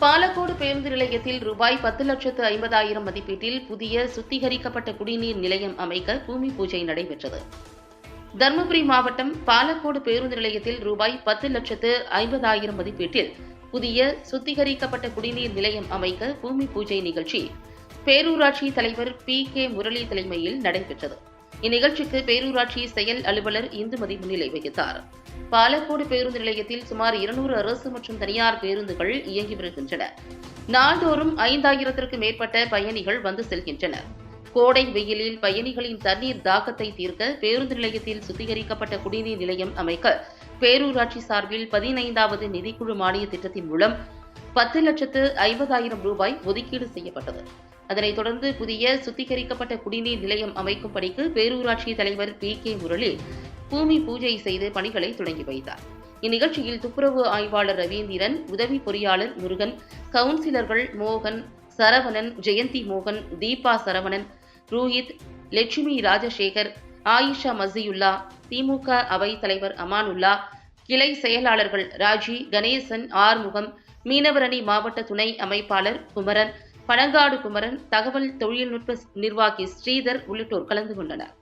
பாலக்கோடு பேருந்து நிலையத்தில் ரூபாய் 10,50,000 மதிப்பீட்டில் புதிய சுத்திகரிக்கப்பட்ட குடிநீர் நிலையம் அமைக்க பூமி பூஜை நடைபெற்றது. தருமபுரி மாவட்டம் பாலக்கோடு பேருந்து நிலையத்தில் ரூபாய் 10,50,000 மதிப்பீட்டில் புதிய சுத்திகரிக்கப்பட்ட குடிநீர் நிலையம் அமைக்க பூமி பூஜை நிகழ்ச்சி பேரூராட்சி தலைவர் PK முரளி தலைமையில் நடைபெற்றது. இந்நிகழ்ச்சிக்கு பேரூராட்சி செயல் அலுவலர் இந்துமதி முன்னிலை வகித்தார். பாலக்கோடு பேருந்து நிலையத்தில் சுமார் 200 அரசு மற்றும் தனியார் பேருந்துகள் இயங்கி வருகின்றன. நாள்தோறும் 5,000க்கும் மேற்பட்ட பயணிகள் வந்து செல்கின்றனர். கோடை வெயிலில் பயணிகளின் தண்ணீர் தாகத்தை தீர்க்க பேருந்து நிலையத்தில் சுத்திகரிக்கப்பட்ட குடிநீர் நிலையம் அமைக்க பேரூராட்சி சார்பில் 15வது நிதிக்குழு மானிய திட்டத்தின் மூலம் 10,50,000 ரூபாய் ஒதுக்கீடு செய்யப்பட்டது. அதனைத் தொடர்ந்து புதிய சுத்திகரிக்கப்பட்ட குடிநீர் நிலையம் அமைக்கும் பணிக்கு பேரூராட்சி தலைவர் PK முரளி பூமி பூஜை செய்து பணிகளை தொடங்கி வைத்தார். இந்நிகழ்ச்சியில் துப்புரவு ஆய்வாளர் ரவீந்திரன், உதவி பொறியாளர் முருகன், கவுன்சிலர்கள் மோகன், சரவணன், ஜெயந்தி மோகன், தீபா சரவணன், ரூஹித், லட்சுமி ராஜசேகர், ஆயிஷா மசியுல்லா, திமுக அவை தலைவர் அமானுல்லா, கிளை செயலாளர்கள் ராஜி, கணேசன், ஆறுமுகம், மீனவரணி மாவட்ட துணை அமைப்பாளர் குமரன், பனங்காடு குமரன், தகவல் தொழில்நுட்ப நிர்வாகி ஸ்ரீதர் உள்ளிட்டோர் கலந்து கொண்டனர்.